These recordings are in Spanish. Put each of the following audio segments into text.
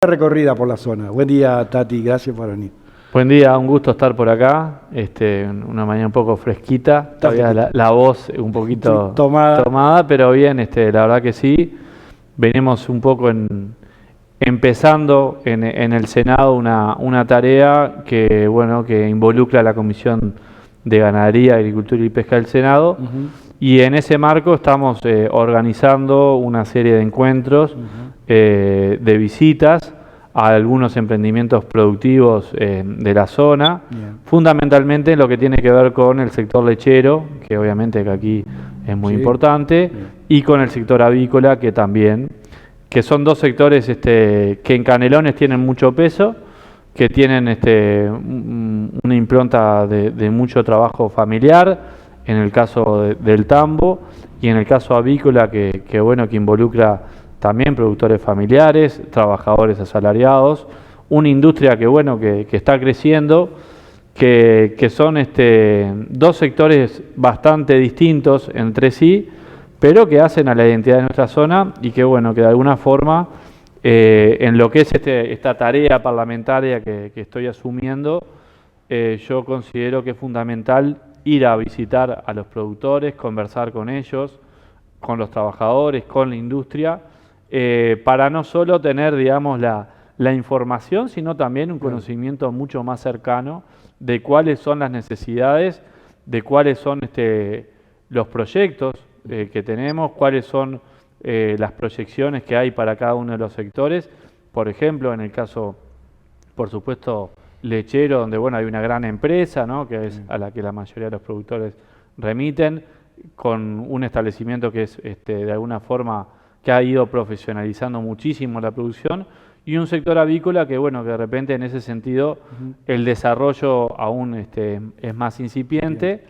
Recorrida por la zona. Buen día, Tati, gracias por venir. Buen día, un gusto estar por acá. Una mañana un poco fresquita, todavía la voz un poquito sí, tomada, pero bien, la verdad que sí. Venimos un poco empezando en el Senado una tarea que involucra a la Comisión de Ganadería, Agricultura y Pesca del Senado. Y en ese marco estamos organizando una serie de encuentros, de visitas a algunos emprendimientos productivos de la zona, fundamentalmente en lo que tiene que ver con el sector lechero, que obviamente que aquí es muy importante, y con el sector avícola, que también, que son dos sectores que en Canelones tienen mucho peso, que tienen una impronta de mucho trabajo familiar, en el caso del tambo, y en el caso avícola, que involucra también productores familiares, trabajadores asalariados, una industria que está creciendo, que son dos sectores bastante distintos entre sí, pero que hacen a la identidad de nuestra zona y que de alguna forma en lo que es esta tarea parlamentaria que estoy asumiendo, yo considero que es fundamental ir a visitar a los productores, conversar con ellos, con los trabajadores, con la industria, para no solo tener, digamos, la información, sino también un conocimiento mucho más cercano de cuáles son las necesidades, de cuáles son los proyectos que tenemos, cuáles son las proyecciones que hay para cada uno de los sectores. Por ejemplo, en el caso, por supuesto, lechero, donde hay una gran empresa, ¿no?, que es a la que la mayoría de los productores remiten, con un establecimiento que es de alguna forma que ha ido profesionalizando muchísimo la producción, y un sector avícola que de repente en ese sentido el desarrollo aún es más incipiente,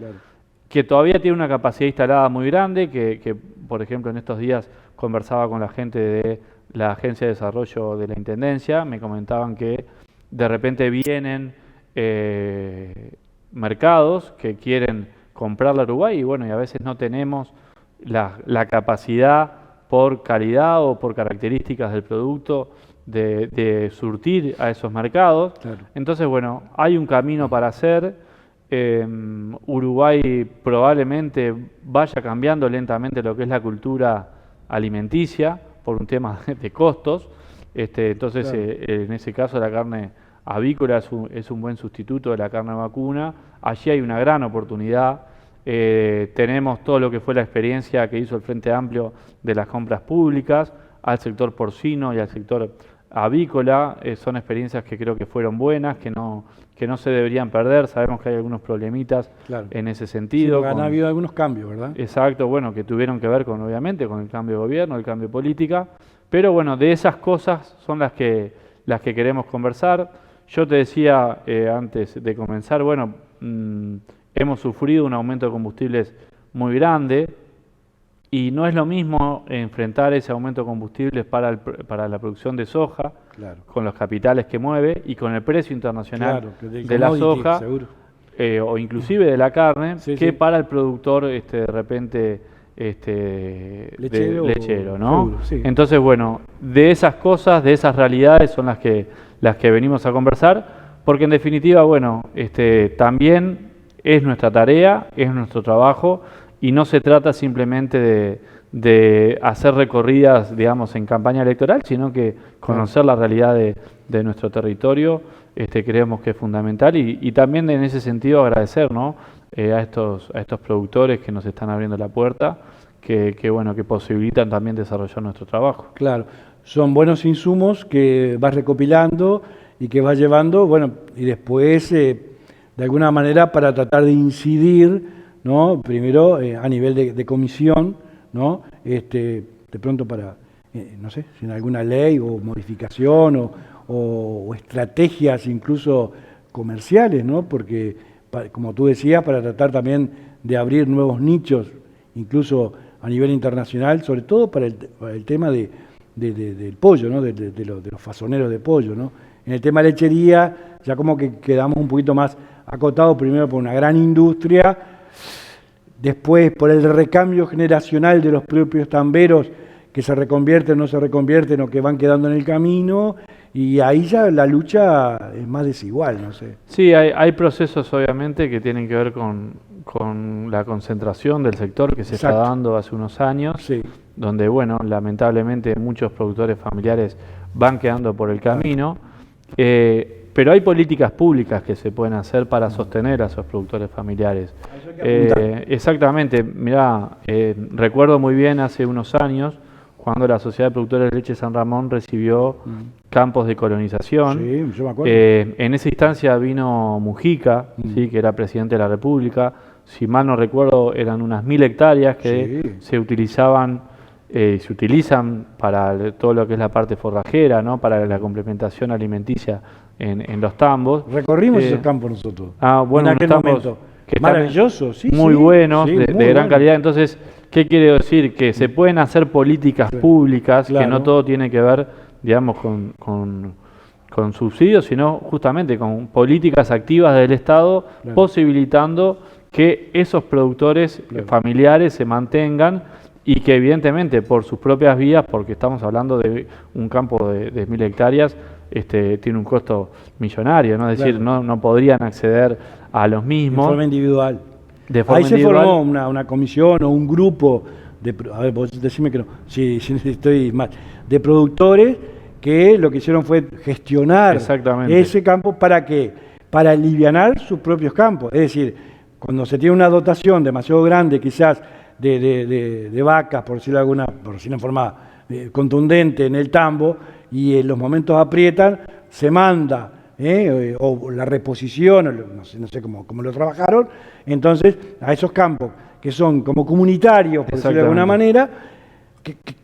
que todavía tiene una capacidad instalada muy grande, que por ejemplo en estos días conversaba con la gente de la Agencia de Desarrollo de la Intendencia, me comentaban que de repente vienen mercados que quieren comprarla a Uruguay y a veces no tenemos la capacidad por calidad o por características del producto de surtir a esos mercados. Entonces, hay un camino para hacer. Uruguay probablemente vaya cambiando lentamente lo que es la cultura alimenticia por un tema de costos. Entonces, en ese caso la carne avícola es un buen sustituto de la carne vacuna. Allí hay una gran oportunidad. Tenemos todo lo que fue la experiencia que hizo el Frente Amplio de las compras públicas al sector porcino y al sector avícola. Son experiencias que creo que fueron buenas, que no se deberían perder. Sabemos que hay algunos problemitas en ese sentido. Sí, han habido algunos cambios, ¿verdad? Exacto, que tuvieron que ver obviamente con el cambio de gobierno, el cambio de política, pero de esas cosas son las que queremos conversar. Yo te decía antes de comenzar, hemos sufrido un aumento de combustibles muy grande y no es lo mismo enfrentar ese aumento de combustibles para la producción de soja, con los capitales que mueve y con el precio internacional de la soja, o inclusive de la carne, que para el productor de repente lechero, ¿no? Entonces, de esas cosas, de esas realidades son las que venimos a conversar, porque en definitiva, también es nuestra tarea, es nuestro trabajo, y no se trata simplemente de hacer recorridas, digamos, en campaña electoral, sino que conocer la realidad de nuestro territorio, creemos que es fundamental, y también en ese sentido agradecer, ¿no?, a estos productores que nos están abriendo la puerta, que posibilitan también desarrollar nuestro trabajo. Claro, son buenos insumos que vas recopilando y que vas llevando, y después de alguna manera para tratar de incidir, ¿no?, primero a nivel de comisión, ¿no?, de pronto para, no sé, si en alguna ley o modificación o estrategias incluso comerciales, ¿no?, porque como tú decías, para tratar también de abrir nuevos nichos, incluso a nivel internacional, sobre todo para el tema del pollo, ¿no?, de los fasoneros de pollo, ¿no? En el tema de lechería ya como que quedamos un poquito más acotados, primero por una gran industria, después por el recambio generacional de los propios tamberos que se reconvierten, no se reconvierten o que van quedando en el camino, y ahí ya la lucha es más desigual, no sé. Sí, hay procesos obviamente que tienen que ver con la concentración del sector que se está dando hace unos años, Sí. donde, bueno, lamentablemente muchos productores familiares van quedando por el camino, pero hay políticas públicas que se pueden hacer para sostener a esos productores familiares. Exactamente, mirá, recuerdo muy bien hace unos años, cuando la Sociedad de Productores de Leche San Ramón recibió campos de colonización. Sí, yo me acuerdo. En esa instancia vino Mujica, ¿sí? Que era presidente de la República. Si mal no recuerdo, eran unas 1000 hectáreas que se utilizaban, se utilizan para todo lo que es la parte forrajera, ¿no? Para la complementación alimenticia en los tambos. Recorrimos esos campos nosotros. Bueno, en aquel momento. Maravilloso, sí. Muy buenos, sí, de muy gran calidad. Entonces, ¿qué quiere decir? Que se pueden hacer políticas públicas, que no todo tiene que ver, digamos, con subsidios, sino justamente con políticas activas del Estado, posibilitando que esos productores familiares se mantengan y que evidentemente por sus propias vías, porque estamos hablando de un campo de 1000 hectáreas, tiene un costo millonario, ¿no? Es decir, no podrían acceder a los mismos. De forma individual. Ahí se formó una comisión o un grupo de, a ver, vos decime que no, si estoy mal, de productores que lo que hicieron fue gestionar ese campo. ¿Para qué? Para alivianar sus propios campos. Es decir, cuando se tiene una dotación demasiado grande quizás de vacas, por decirlo de forma contundente en el tambo, y en los momentos aprietan, se manda o la reposición, o no sé cómo lo trabajaron, entonces a esos campos que son como comunitarios, por decirlo de alguna manera,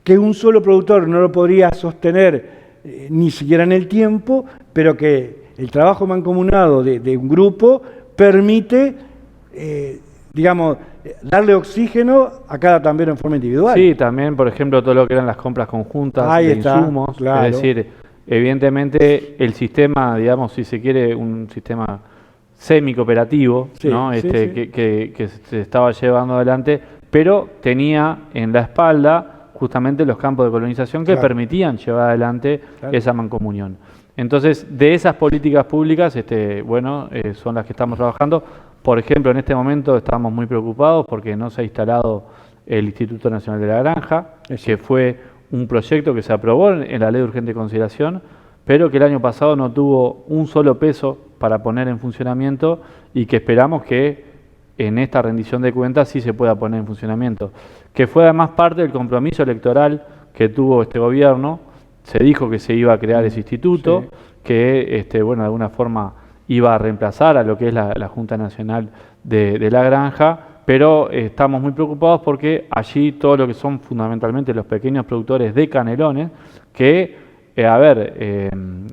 que un solo productor no lo podría sostener ni siquiera en el tiempo, pero que el trabajo mancomunado de un grupo permite, digamos, darle oxígeno a cada tambero en forma individual. Sí, también, por ejemplo, todo lo que eran las compras conjuntas de insumos, es decir, evidentemente el sistema, digamos, si se quiere, un sistema semi-cooperativo, ¿no? Que se estaba llevando adelante, pero tenía en la espalda justamente los campos de colonización que permitían llevar adelante esa mancomunión. Entonces, de esas políticas públicas, son las que estamos trabajando. Por ejemplo, en este momento estamos muy preocupados porque no se ha instalado el Instituto Nacional de la Granja, que fue un proyecto que se aprobó en la Ley de Urgente Consideración, pero que el año pasado no tuvo un solo peso para poner en funcionamiento y que esperamos que en esta rendición de cuentas sí se pueda poner en funcionamiento. Que fue además parte del compromiso electoral que tuvo este gobierno. Se dijo que se iba a crear ese instituto, que de alguna forma iba a reemplazar a lo que es la Junta Nacional de la Granja, pero estamos muy preocupados porque allí todo lo que son fundamentalmente los pequeños productores de canelones, que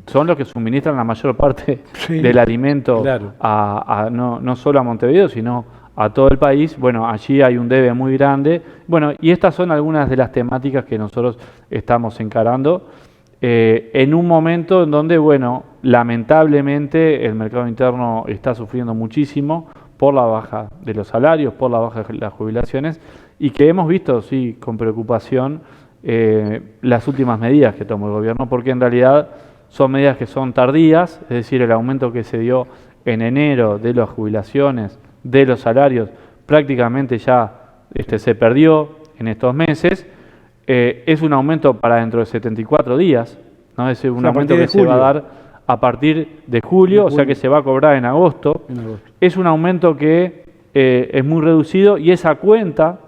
son los que suministran la mayor parte del alimento no solo a Montevideo, sino a todo el país. Bueno, allí hay un debe muy grande. Bueno, y estas son algunas de las temáticas que nosotros estamos encarando en un momento en donde, lamentablemente el mercado interno está sufriendo muchísimo por la baja de los salarios, por la baja de las jubilaciones, y que hemos visto, sí, con preocupación las últimas medidas que tomó el gobierno, porque en realidad son medidas que son tardías, es decir, el aumento que se dio en enero de las jubilaciones, de los salarios, prácticamente ya se perdió en estos meses. Es un aumento para dentro de 74 días, ¿no? Es un aumento que se va a dar a partir de julio, o sea que se va a cobrar en agosto. Es un aumento que es muy reducido y esa cuenta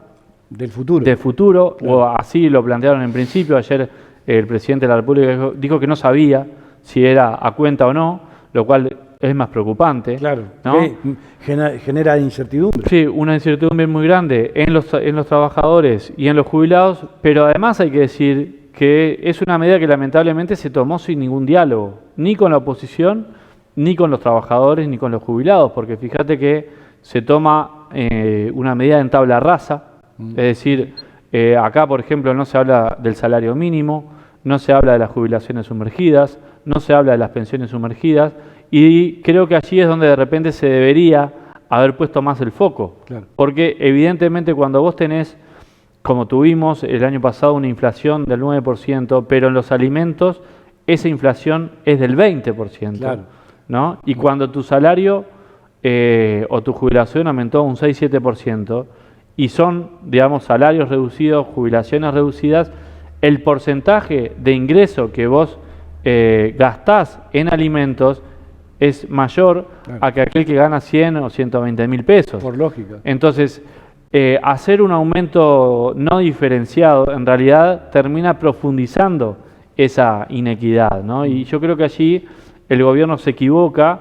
del futuro, o así lo plantearon en principio. Ayer el presidente de la República dijo que no sabía si era a cuenta o no, lo cual es más preocupante. ¿No? Genera incertidumbre. Sí, una incertidumbre muy grande en los trabajadores y en los jubilados, pero además hay que decir que es una medida que lamentablemente se tomó sin ningún diálogo, ni con la oposición, ni con los trabajadores, ni con los jubilados, porque fíjate que se toma una medida en tabla rasa, es decir, acá por ejemplo no se habla del salario mínimo, no se habla de las jubilaciones sumergidas, no se habla de las pensiones sumergidas, y creo que allí es donde de repente se debería haber puesto más el foco, porque evidentemente cuando vos tenés como tuvimos el año pasado una inflación del 9%, pero en los alimentos esa inflación es del 20%, Claro. ¿no? Y cuando tu salario o tu jubilación aumentó un 6-7%, y son, digamos, salarios reducidos, jubilaciones reducidas, el porcentaje de ingreso que vos gastás en alimentos es mayor a que aquel que gana 100 o 120.000 pesos. Por lógica. Entonces, hacer un aumento no diferenciado en realidad termina profundizando esa inequidad, ¿no? Y yo creo que allí el gobierno se equivoca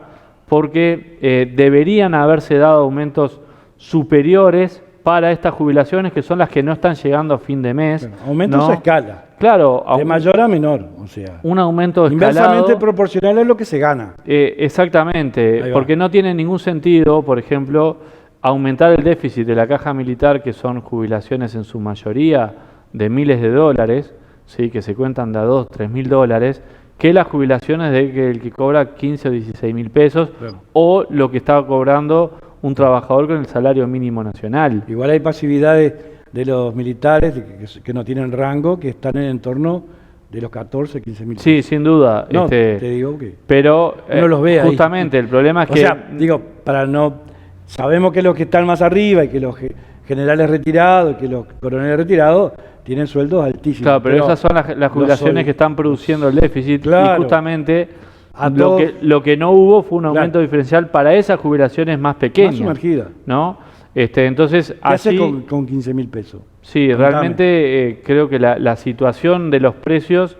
porque deberían haberse dado aumentos superiores para estas jubilaciones que son las que no están llegando a fin de mes. Claro, aumentos ¿no? a escala. Claro, De mayor a menor, o sea. un aumento Inversamente escalado. proporcional a lo que se gana. Exactamente, Ahí va. porque no tiene ningún sentido, por ejemplo, aumentar el déficit de la caja militar, que son jubilaciones en su mayoría de miles de dólares, ¿sí? Que se cuentan de a 2, 3 mil dólares, que las jubilaciones de el que cobra 15 o 16 mil pesos, Claro. o lo que estaba cobrando un trabajador con el salario mínimo nacional. Igual hay pasividades de los militares que no tienen rango, que están en entorno de los 14, 15 mil. Sí, sin duda. No, te digo que pero uno los ve ahí. justamente el problema es O que... sea, digo, para no... Sabemos que los que están más arriba y que los generales retirados y que los coroneles retirados tienen sueldos altísimos. Claro, pero esas son las jubilaciones que están produciendo el déficit, Claro. y justamente A lo todos- lo que no hubo fue un aumento Claro. diferencial para esas jubilaciones más pequeñas, Más sumergida. ¿no? Entonces, ¿Qué hace así, con 15 mil pesos? sí, Contame. realmente creo que la situación de los precios,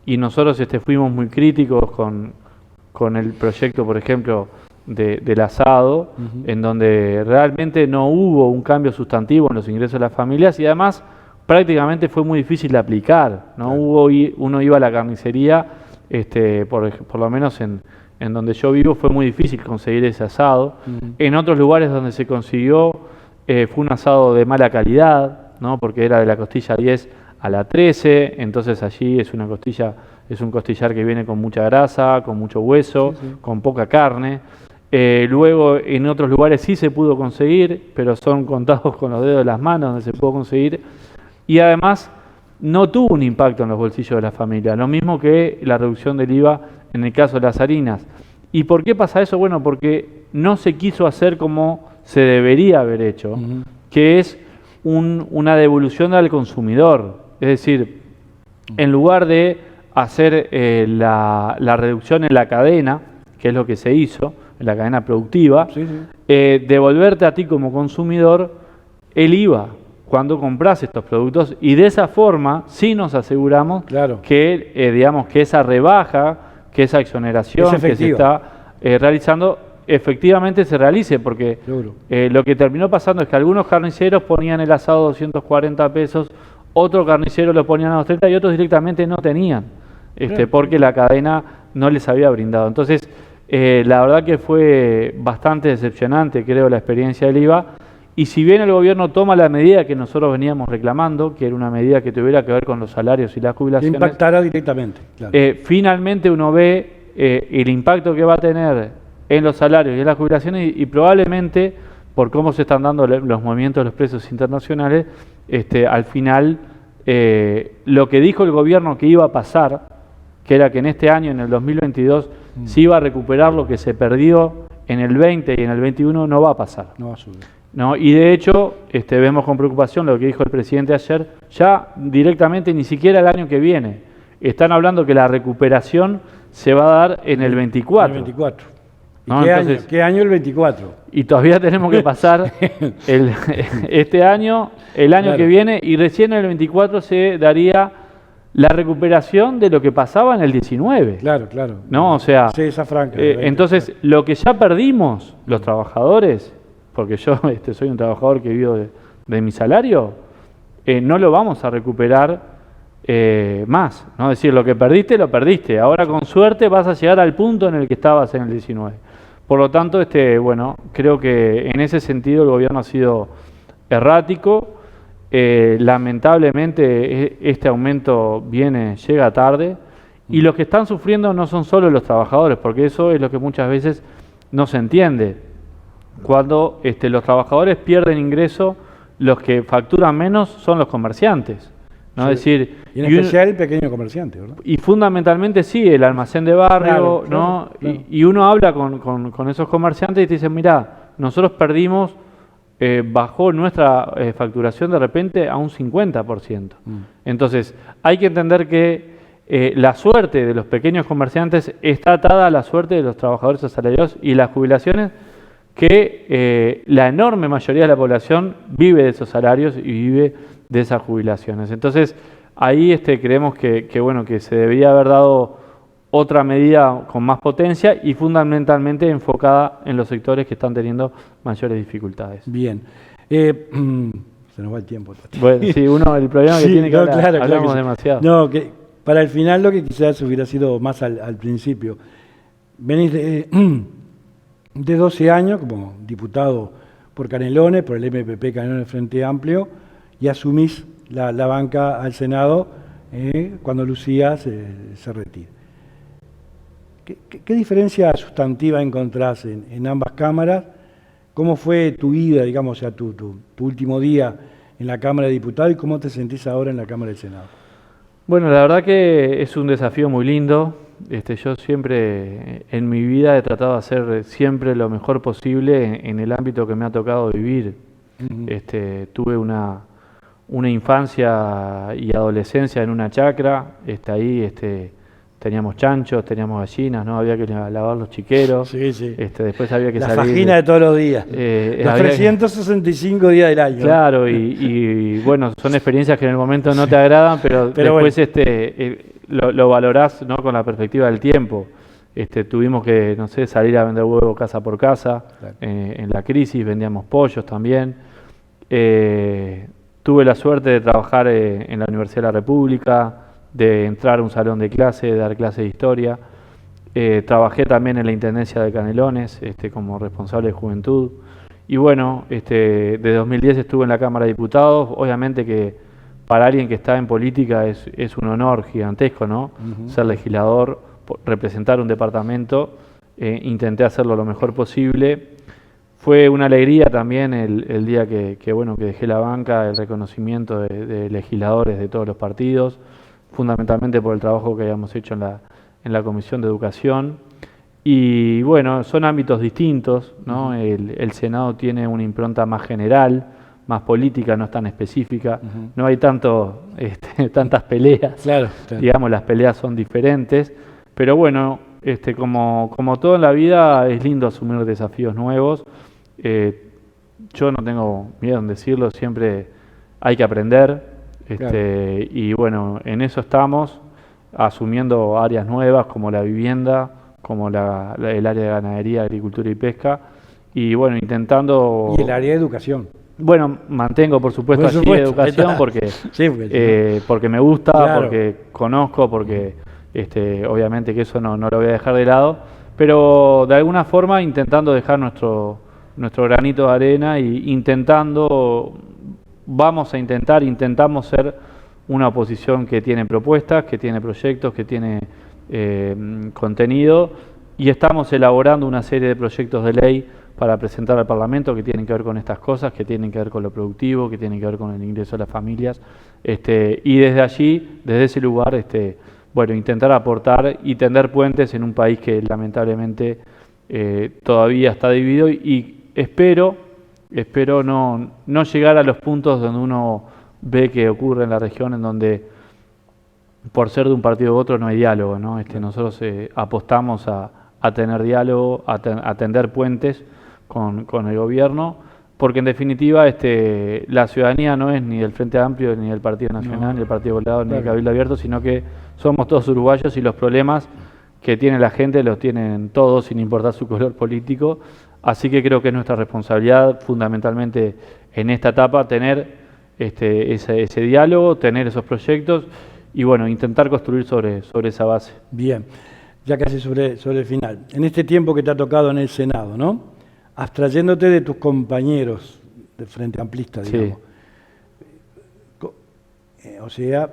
y nosotros fuimos muy críticos con el proyecto, por ejemplo, del asado, en donde realmente no hubo un cambio sustantivo en los ingresos de las familias, y además prácticamente fue muy difícil de aplicar, ¿no? Uno iba a la carnicería, por lo menos en donde yo vivo fue muy difícil conseguir ese asado. En otros lugares donde se consiguió fue un asado de mala calidad, ¿no? Porque era de la costilla 10 a la 13, entonces allí es un costillar que viene con mucha grasa, con mucho hueso, con poca carne. Luego en otros lugares sí se pudo conseguir, pero son contados con los dedos de las manos donde se pudo conseguir. Y además no tuvo un impacto en los bolsillos de la familia, lo mismo que la reducción del IVA en el caso de las harinas. ¿Y por qué pasa eso? Bueno, porque no se quiso hacer como se debería haber hecho, que es una devolución al consumidor. Es decir, en lugar de hacer la reducción en la cadena, que es lo que se hizo, en la cadena productiva, devolverte a ti como consumidor el IVA cuando compras estos productos, y de esa forma sí nos aseguramos que, digamos, que esa rebaja, que esa exoneración que se está realizando, efectivamente se realice, porque lo que terminó pasando es que algunos carniceros ponían el asado 240 pesos, otros carniceros lo ponían a 230 y otros directamente no tenían, porque la cadena no les había brindado. Entonces, la verdad que fue bastante decepcionante, creo, la experiencia del IVA. Y si bien el gobierno toma la medida que nosotros veníamos reclamando, que era una medida que tuviera que ver con los salarios y las jubilaciones, que impactara directamente. Claro. Finalmente uno ve el impacto que va a tener en los salarios y en las jubilaciones, y probablemente, por cómo se están dando los movimientos de los precios internacionales, al final lo que dijo el gobierno que iba a pasar, que era que en este año, en el 2022, se iba a recuperar lo que se perdió en el 20 y en el 21, no va a pasar. No va a subir. ¿No? Y de hecho, vemos con preocupación lo que dijo el presidente ayer, ya directamente ni siquiera el año que viene. Están hablando que la recuperación se va a dar en el 24. El 24. ¿Y ¿No? Entonces, qué año el 24? Y todavía tenemos que pasar este año, el año que viene, y recién en el 24 se daría la recuperación de lo que pasaba en el 19. Claro. ¿No? O sea, sí, esa franca, entonces, lo que ya perdimos los trabajadores, porque yo soy un trabajador que vivo de mi salario, no lo vamos a recuperar más, ¿no? Es decir, lo que perdiste, lo perdiste. Ahora con suerte vas a llegar al punto en el que estabas en el 19. Por lo tanto, bueno, creo que en ese sentido el gobierno ha sido errático. Lamentablemente este aumento llega tarde, y los que están sufriendo no son solo los trabajadores, porque eso es lo que muchas veces no se entiende. Cuando los trabajadores pierden ingreso, los que facturan menos son los comerciantes, ¿no? Sí. Es decir, Y en especial el pequeño comerciante, ¿verdad? y fundamentalmente sí, el almacén de barrio, Claro, ¿no? claro. Y uno habla con esos comerciantes y te dicen, mirá, nosotros perdimos, bajó nuestra facturación de repente a un 50%. Entonces, hay que entender que la suerte de los pequeños comerciantes está atada a la suerte de los trabajadores asalariados y las jubilaciones, que la enorme mayoría de la población vive de esos salarios y vive de esas jubilaciones. Entonces, ahí creemos bueno, que se debería haber dado otra medida con más potencia y fundamentalmente enfocada en los sectores que están teniendo mayores dificultades. Bien. Se nos va el tiempo. Bueno, sí, el problema que Sí, tiene que no, hablar, claro hablamos que sí. demasiado. No, que para el final lo que quizás hubiera sido más al principio. Venís de 12 años como diputado por Canelones, por el MPP Canelones Frente Amplio, y asumís la banca al Senado cuando Lucía se retira. ¿Qué diferencia sustantiva encontrás en ambas cámaras? ¿Cómo fue tu vida, digamos, o sea, tu último día en la Cámara de Diputados y cómo te sentís ahora en la Cámara del Senado? Bueno, la verdad que es un desafío muy lindo. Yo siempre en mi vida he tratado de hacer siempre lo mejor posible en el ámbito que me ha tocado vivir. Tuve una infancia y adolescencia en una chacra. Ahí teníamos chanchos, teníamos gallinas, ¿no? Había que lavar los chiqueros. Sí, sí. Después había que la salir. La fajina de todos los días. Los 365 días del año. Claro, y bueno, son experiencias que en el momento no te agradan, pero después bueno. Lo valorás, ¿no? Con la perspectiva del tiempo. Tuvimos que, no sé, salir a vender huevos casa por casa. Claro. En la crisis vendíamos pollos también. Tuve la suerte de trabajar en la Universidad de la República, de entrar a un salón de clase, de dar clase de historia. Trabajé también en la Intendencia de Canelones como responsable de juventud. Y bueno, de 2010 estuve en la Cámara de Diputados. Obviamente que para alguien que está en política es un honor gigantesco, ¿no? Ser legislador, representar un departamento. Intenté hacerlo lo mejor posible. Fue una alegría también el día que dejé la banca, el reconocimiento de legisladores de todos los partidos, fundamentalmente por el trabajo que habíamos hecho en la Comisión de Educación. Y bueno, son ámbitos distintos, ¿no? El Senado tiene una impronta más general, más política, no es tan específica. No hay tantas peleas. Claro. Digamos, las peleas son diferentes. Pero bueno, como todo en la vida, es lindo asumir desafíos nuevos. Yo no tengo miedo en decirlo, siempre hay que aprender. Claro. Y bueno, en eso estamos, asumiendo áreas nuevas como la vivienda, como el área de ganadería, agricultura y pesca. Y bueno, intentando... Y el área de educación. Bueno, mantengo por supuesto allí educación porque, sí, porque me gusta, claro. Porque conozco, porque obviamente que eso no lo voy a dejar de lado, pero de alguna forma intentando dejar nuestro granito de arena y intentamos ser una oposición que tiene propuestas, que tiene proyectos, que tiene contenido, y estamos elaborando una serie de proyectos de ley para presentar al Parlamento que tienen que ver con estas cosas, que tienen que ver con lo productivo, que tienen que ver con el ingreso de las familias, y desde allí, desde ese lugar, bueno, intentar aportar y tender puentes en un país que lamentablemente todavía está dividido y espero no llegar a los puntos donde uno ve que ocurre en la región en donde por ser de un partido u otro no hay diálogo, ¿no? Nosotros apostamos a tener diálogo, a tender puentes con el gobierno, porque en definitiva la ciudadanía no es ni del Frente Amplio, ni del Partido Nacional, ni del Partido Colorado, ni del Cabildo Abierto, sino que somos todos uruguayos y los problemas que tiene la gente los tienen todos sin importar su color político. Así que creo que es nuestra responsabilidad fundamentalmente en esta etapa tener ese diálogo, tener esos proyectos y bueno, intentar construir sobre esa base. Bien, ya casi sobre el final. En este tiempo que te ha tocado en el Senado, ¿no? Abstrayéndote de tus compañeros del Frente Amplista, digamos. Sí. O sea,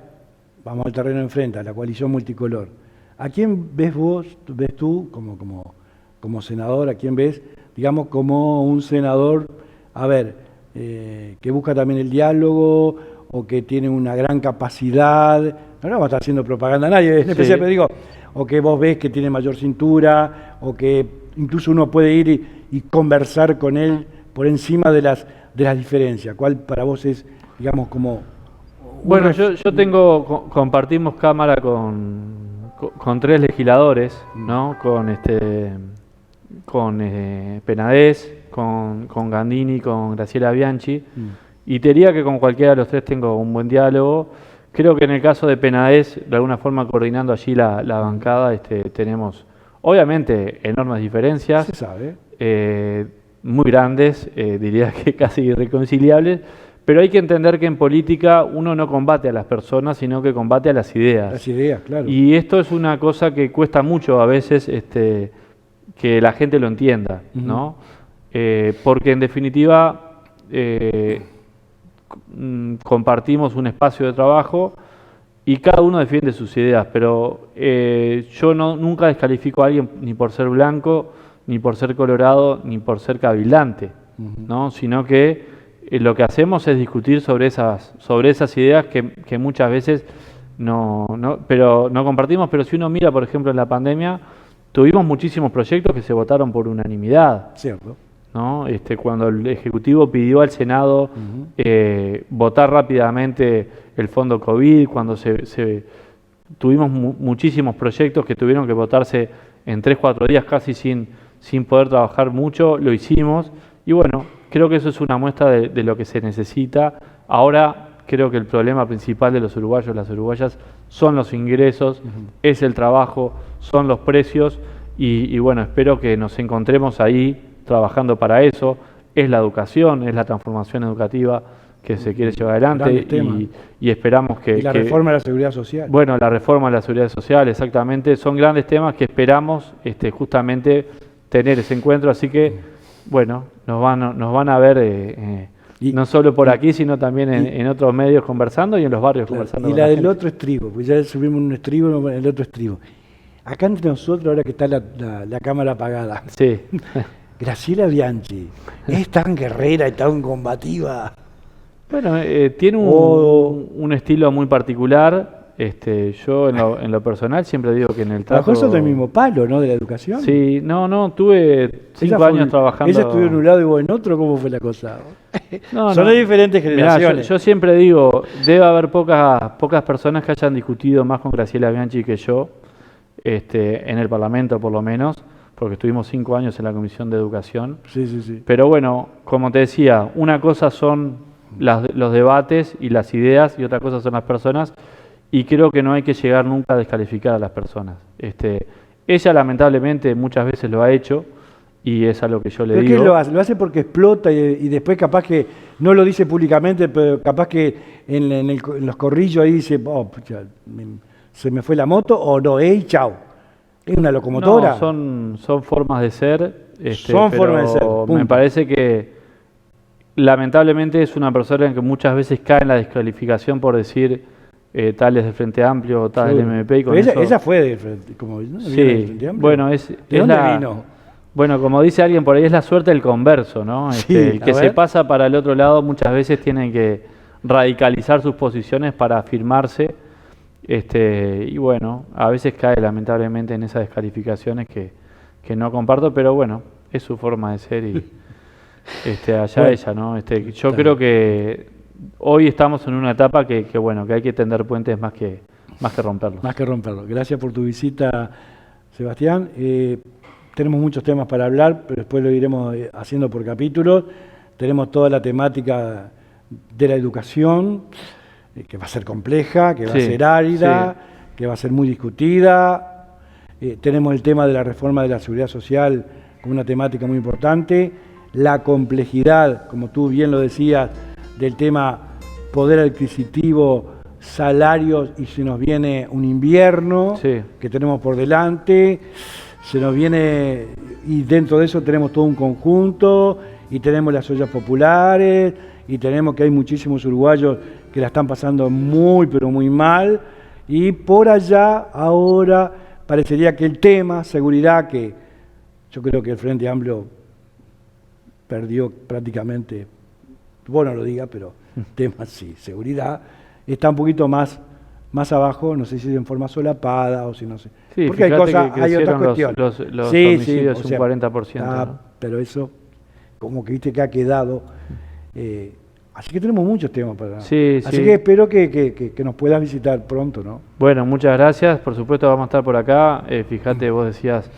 vamos al terreno enfrente, a la coalición multicolor. ¿A ves tú como senador, a quién ves, digamos, como un senador, a ver, que busca también el diálogo o que tiene una gran capacidad, no vamos a estar haciendo propaganda a nadie, en especial, pero digo, o que vos ves que tiene mayor cintura, o que incluso uno puede ir y conversar con él por encima de las diferencias? ¿Cuál para vos es, digamos, como... Bueno, yo compartimos cámara con 3 legisladores, ¿no? Con Penades, con Gandini, con Graciela Bianchi, y te diría que con cualquiera de los 3 tengo un buen diálogo. Creo que en el caso de Penades, de alguna forma coordinando allí la bancada, tenemos obviamente enormes diferencias, se sabe, muy grandes, diría que casi irreconciliables, pero hay que entender que en política uno no combate a las personas, sino que combate a las ideas. Las ideas, claro. Y esto es una cosa que cuesta mucho a veces que la gente lo entienda, ¿no? Porque en definitiva compartimos un espacio de trabajo y cada uno defiende sus ideas, pero yo nunca descalifico a alguien ni por ser blanco, ni por ser colorado, ni por ser cabildante, ¿no? Sino que lo que hacemos es discutir sobre esas ideas que muchas veces no compartimos, pero si uno mira, por ejemplo, en la pandemia, tuvimos muchísimos proyectos que se votaron por unanimidad. Cierto. ¿No? Cuando el Ejecutivo pidió al Senado votar rápidamente el fondo COVID, cuando tuvimos muchísimos proyectos que tuvieron que votarse en 3-4 días casi sin poder trabajar mucho, lo hicimos, y bueno, creo que eso es una muestra de lo que se necesita. Ahora creo que el problema principal de los uruguayos, las uruguayas, son los ingresos, es el trabajo, son los precios, y bueno, espero que nos encontremos ahí trabajando para eso. Es la educación, es la transformación educativa que se quiere llevar adelante, y esperamos que... Y la reforma de la seguridad social. Bueno, la reforma de la seguridad social, exactamente, son grandes temas que esperamos justamente tener ese encuentro, así que, bueno, nos van a ver no solo por aquí, sino también en otros medios conversando y en los barrios conversando. Y la del otro estribo, pues ya subimos un estribo, el otro estribo. Acá entre nosotros, ahora que está la cámara apagada. Sí. Graciela Bianchi, ¿es tan guerrera y tan combativa? Bueno, tiene un estilo muy particular. Yo en lo personal siempre digo que en el trabajo... Trabajó del mismo palo, ¿no? De la educación. Sí, tuve 5 años trabajando... ¿Ella estudió en un lado y vos en otro? ¿Cómo fue la cosa? Son de diferentes generaciones. Mirá, yo siempre digo, debe haber pocas personas que hayan discutido más con Graciela Bianchi que yo, en el Parlamento por lo menos, porque estuvimos 5 años en la Comisión de Educación. Sí. Pero bueno, como te decía, una cosa son los debates y las ideas y otra cosa son las personas, y creo que no hay que llegar nunca a descalificar a las personas. Ella lamentablemente muchas veces lo ha hecho, y es algo que yo le digo. ¿Pero qué lo hace porque explota y después capaz que no lo dice públicamente, pero capaz que en los corrillos ahí dice, pucha, se me fue la moto, o no, chao? ¿Es una locomotora? No, son formas de ser. Son formas de ser. Punto. Me parece que lamentablemente es una persona que muchas veces cae en la descalificación por decir tal es del Frente Amplio o tal del MMP. Y con ella fue del Frente, como ¿no? Sí, del Frente Amplio. Bueno, ¿De dónde vino? Bueno, como dice alguien por ahí, es la suerte del converso, ¿no? Sí, el que se pasa para el otro lado muchas veces tiene que radicalizar sus posiciones para afirmarse. Y bueno, a veces cae lamentablemente en esas descalificaciones que no comparto, pero bueno, es su forma de ser y allá bueno, ella, ¿no? Yo creo que hoy estamos en una etapa que hay que tender puentes más que romperlos. Más que romperlos. Gracias por tu visita, Sebastián. Tenemos muchos temas para hablar, pero después lo iremos haciendo por capítulos. Tenemos toda la temática de la educación, que va a ser compleja, que va a ser árida, que va a ser muy discutida. Tenemos el tema de la reforma de la seguridad social como una temática muy importante. La complejidad, como tú bien lo decías, del tema poder adquisitivo, salarios, y se nos viene un invierno que tenemos por delante. Se nos viene, y dentro de eso tenemos todo un conjunto, y tenemos las ollas populares, y tenemos que hay muchísimos uruguayos que la están pasando muy, pero muy mal, y por allá ahora parecería que el tema seguridad, que yo creo que el Frente Amplio perdió prácticamente vos no lo digas, pero temas sí, seguridad, está un poquito más abajo, no sé si en forma solapada o si no sé. Sí, porque hay cosas, hay otras cuestiones. Los sí, homicidios sí, un 40%. ¿no? Pero eso, como que viste que ha quedado. Así que tenemos muchos temas para. Sí, así sí. que espero que nos puedas visitar pronto, ¿no? Bueno, muchas gracias. Por supuesto vamos a estar por acá. Fíjate, vos decías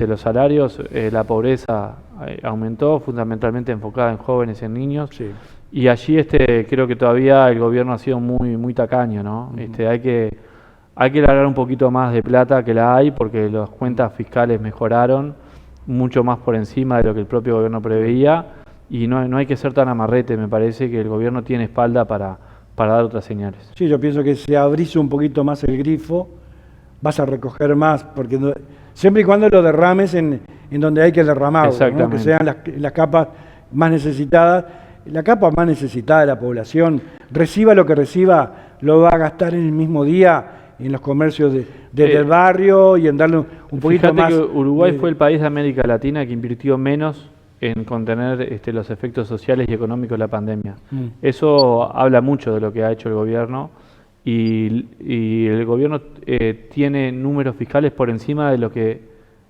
los salarios, la pobreza aumentó, fundamentalmente enfocada en jóvenes, en niños. Sí. Y allí creo que todavía el gobierno ha sido muy tacaño, ¿no? Hay que largar un poquito más de plata que la hay, porque las cuentas fiscales mejoraron mucho más por encima de lo que el propio gobierno preveía, y no hay que ser tan amarrete. Me parece que el gobierno tiene espalda para dar otras señales. Sí, yo pienso que si abrís un poquito más el grifo, vas a recoger más, porque siempre y cuando lo derrames en donde hay que derramarlo, ¿no? Que sean las capas más necesitadas. La capa más necesitada de la población, reciba lo que reciba, lo va a gastar en el mismo día en los comercios del barrio y en darle un poquito más. Fíjate que Uruguay fue el país de América Latina que invirtió menos en contener los efectos sociales y económicos de la pandemia. Eso habla mucho de lo que ha hecho el gobierno, y el gobierno tiene números fiscales por encima de lo que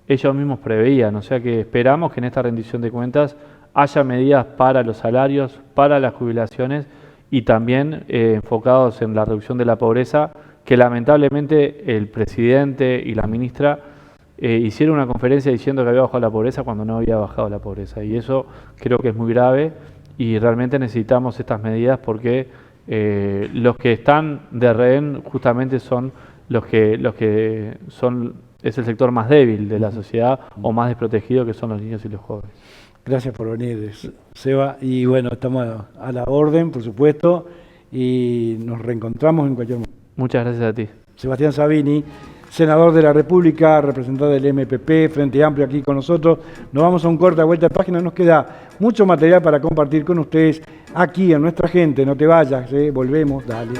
ellos mismos preveían. O sea que esperamos que en esta rendición de cuentas haya medidas para los salarios, para las jubilaciones, y también enfocados en la reducción de la pobreza, que lamentablemente el presidente y la ministra hicieron una conferencia diciendo que había bajado la pobreza cuando no había bajado la pobreza, y eso creo que es muy grave, y realmente necesitamos estas medidas, porque los que están de rehén justamente son es el sector más débil de la sociedad, o más desprotegido, que son los niños y los jóvenes. Gracias por venir, Seba. Y bueno, estamos a la orden, por supuesto, y nos reencontramos en cualquier momento. Muchas gracias a ti. Sebastián Sabini, senador de la República, representante del MPP, Frente Amplio, aquí con nosotros. Nos vamos a un corte, a vuelta de página. Nos queda mucho material para compartir con ustedes aquí en Nuestra Gente. No te vayas, volvemos, dale.